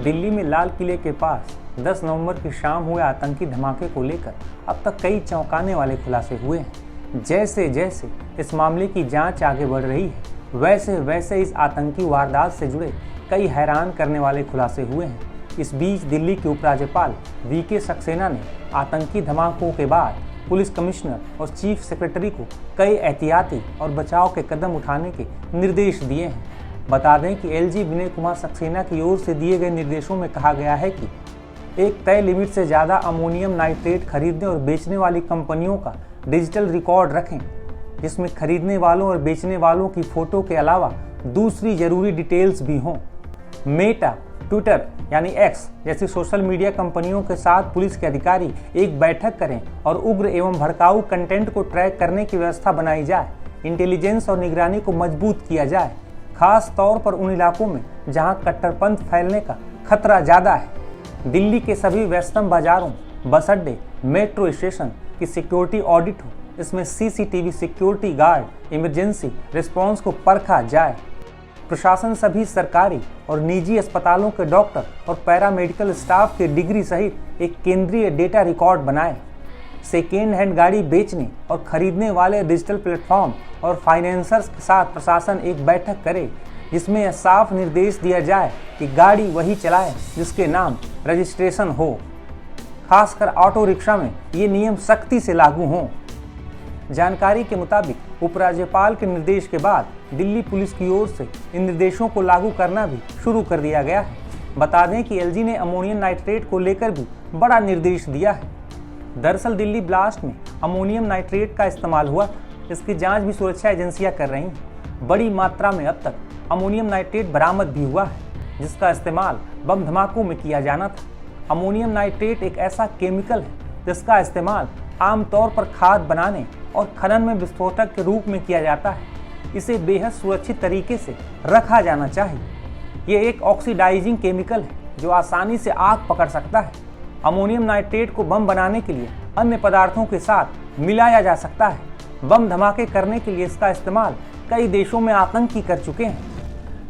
दिल्ली में लाल किले के पास 10 नवंबर की शाम हुए आतंकी धमाके को लेकर अब तक कई चौंकाने वाले खुलासे हुए हैं। जैसे जैसे इस मामले की जांच आगे बढ़ रही है, वैसे वैसे इस आतंकी वारदात से जुड़े कई हैरान करने वाले खुलासे हुए हैं। इस बीच दिल्ली के उपराज्यपाल वीके सक्सेना ने आतंकी धमाकों के बाद पुलिस कमिश्नर और चीफ सेक्रेटरी को कई एहतियाती और बचाव के कदम उठाने के निर्देश दिए हैं। बता दें कि एलजी विनय कुमार सक्सेना की ओर से दिए गए निर्देशों में कहा गया है कि एक तय लिमिट से ज़्यादा अमोनियम नाइट्रेट खरीदने और बेचने वाली कंपनियों का डिजिटल रिकॉर्ड रखें, जिसमें खरीदने वालों और बेचने वालों की फ़ोटो के अलावा दूसरी ज़रूरी डिटेल्स भी हों। मेटा, ट्विटर यानी एक्स जैसी सोशल मीडिया कंपनियों के साथ पुलिस के अधिकारी एक बैठक करें और उग्र एवं भड़काऊ कंटेंट को ट्रैक करने की व्यवस्था बनाई जाए। इंटेलिजेंस और निगरानी को मजबूत किया जाए, खास तौर पर उन इलाकों में जहां कट्टरपंथ फैलने का खतरा ज़्यादा है। दिल्ली के सभी व्यस्तम बाजारों, बस अड्डे, मेट्रो स्टेशन की सिक्योरिटी ऑडिट हो। इसमें CCTV security guard, emergency response को परखा जाए। प्रशासन सभी सरकारी और निजी अस्पतालों के डॉक्टर और पैरामेडिकल स्टाफ के डिग्री सहित एक केंद्रीय डेटा रिकॉर्ड बनाए। सेकेंड हैंड गाड़ी बेचने और खरीदने वाले डिजिटल प्लेटफॉर्म और फाइनेंसर्स के साथ प्रशासन एक बैठक करे, जिसमें यह साफ निर्देश दिया जाए कि गाड़ी वही चलाए जिसके नाम रजिस्ट्रेशन हो। खासकर ऑटो रिक्शा में ये नियम सख्ती से लागू हों। जानकारी के मुताबिक उपराज्यपाल के निर्देश के बाद दिल्ली पुलिस की ओर से इन निर्देशों को लागू करना भी शुरू कर दिया गया है। बता दें कि एलजी ने अमोनियम नाइट्रेट को लेकर भी बड़ा निर्देश दिया है। दरअसल दिल्ली ब्लास्ट में अमोनियम नाइट्रेट का इस्तेमाल हुआ, इसकी जांच भी सुरक्षा एजेंसियां कर रही हैं। बड़ी मात्रा में अब तक अमोनियम नाइट्रेट बरामद भी हुआ है, जिसका इस्तेमाल बम धमाकों में किया जाना था। अमोनियम नाइट्रेट एक ऐसा केमिकल है जिसका इस्तेमाल आमतौर पर खाद बनाने और खनन में विस्फोटक के रूप में किया जाता है। इसे बेहद सुरक्षित तरीके से रखा जाना चाहिए। ये एक ऑक्सीडाइजिंग केमिकल है जो आसानी से आग पकड़ सकता है। अमोनियम नाइट्रेट को बम बनाने के लिए अन्य पदार्थों के साथ मिलाया जा सकता है। बम धमाके करने के लिए इसका इस्तेमाल कई देशों में आतंकी कर चुके हैं।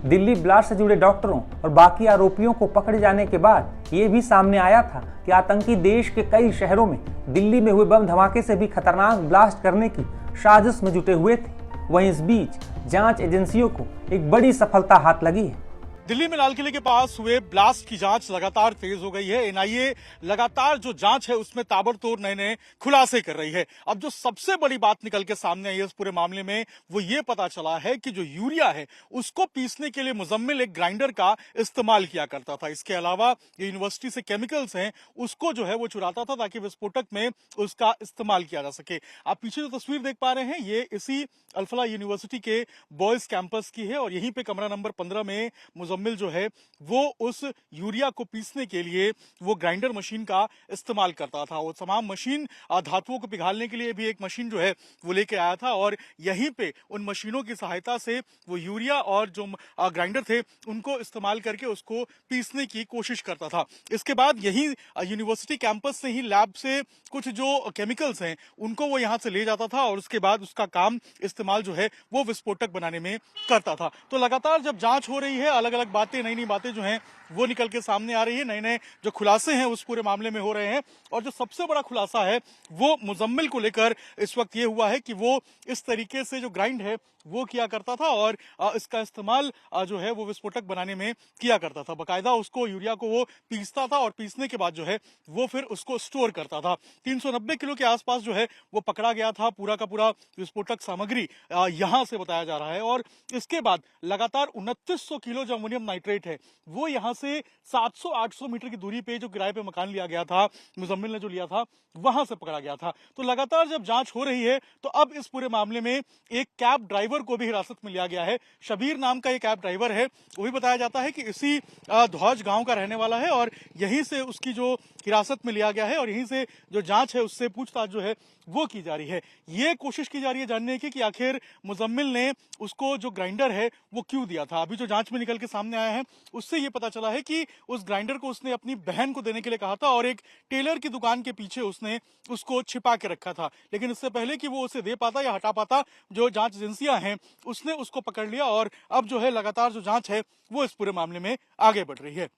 दिल्ली ब्लास्ट से जुड़े डॉक्टरों और बाकी आरोपियों को पकड़े जाने के बाद ये भी सामने आया था कि आतंकी देश के कई शहरों में दिल्ली में हुए बम धमाके से भी खतरनाक ब्लास्ट करने की साजिश में जुटे हुए थे। वहीं इस बीच जांच एजेंसियों को एक बड़ी सफलता हाथ लगी है। दिल्ली में लाल किले के पास हुए ब्लास्ट की जांच लगातार तेज हो गई है। एनआईए लगातार जो जांच है उसमें ताबड़तोड़ नए नए खुलासे कर रही है। अब जो सबसे बड़ी बात निकल के सामने आई है इस पूरे मामले में, वो ये पता चला है कि जो यूरिया है उसको पीसने के लिए मुजम्मिल एक ग्राइंडर का इस्तेमाल किया करता था। इसके अलावा यूनिवर्सिटी से केमिकल्स हैं उसको जो है वो चुराता था ताकि विस्फोटक में उसका इस्तेमाल किया जा सके। आप पीछे जो तस्वीर देख पा रहे हैं ये इसी अल्फला यूनिवर्सिटी के बॉयज कैंपस की है और यहीं पे कमरा नंबर 15 में मुजम्मिल जो है वो उस यूरिया को पीसने के लिए वो ग्राइंडर मशीन का इस्तेमाल करता था। वो तमाम मशीन धातुओं को पिघालने के लिए भी एक मशीन जो है वो लेके आया था और यहीं पे उन मशीनों की सहायता से वो यूरिया और जो ग्राइंडर थे उनको इस्तेमाल करके उसको पीसने की कोशिश करता था। इसके बाद यही यूनिवर्सिटी कैंपस से ही लैब से कुछ जो केमिकल्स हैं उनको वो यहाँ से ले जाता था और उसके बाद उसका काम इस्तेमाल जो है वो विस्फोटक बनाने में करता था। तो लगातार जब जांच हो रही है, अलग अलग बातें, नई नई बातें जो हैं वो निकल के सामने आ रही है, नए नए जो खुलासे हैं उस पूरे मामले में हो रहे हैं। और जो सबसे बड़ा खुलासा है वो मुजम्मिल को लेकर इस वक्त ये हुआ है कि वो इस तरीके से जो ग्राइंड है वो किया करता था और इसका इस्तेमाल जो है वो विस्फोटक बनाने में किया करता था। बाकायदा उसको यूरिया को वो पीसता था और पीसने के बाद जो है वो फिर उसको स्टोर करता था। 390 किलो के आसपास जो है वो पकड़ा गया था पूरा का पूरा विस्फोटक सामग्री यहाँ से बताया जा रहा है। और इसके बाद लगातार 2900 किलो जो अमोनियम नाइट्रेट है वो यहाँ से 700-800 मीटर की दूरी पे जो किराए पे मकान लिया गया था, मुजम्मिल ने जो लिया था, वहां से पकड़ा गया था। तो लगातार जब जांच हो रही है तो अब इस पूरे मामले में एक कैब ड्राइवर को भी हिरासत में लिया गया है। शबीर नाम का एक कैब ड्राइवर है, वो भी बताया जाता है कि इसी धौज गांव का रहने वाला है और यहीं से उसकी जो हिरासत में लिया गया है और यहीं से जो जांच है उससे पूछताछ जो है वो की जा रही है। ये कोशिश की जा रही है जानने की कि आखिर मुजम्मिल ने उसको जो ग्राइंडर है वो क्यों दिया था। अभी जो जांच में निकल के सामने आया है उससे ये पता चला है कि उस ग्राइंडर को उसने अपनी बहन को देने के लिए कहा था और एक टेलर की दुकान के पीछे उसने उसको छिपा के रखा था। लेकिन इससे पहले कि वो उसे दे पाता या हटा पाता, जो जांच एजेंसियां हैं उसने उसको पकड़ लिया और अब जो है लगातार जो जांच है वो इस पूरे मामले में आगे बढ़ रही है।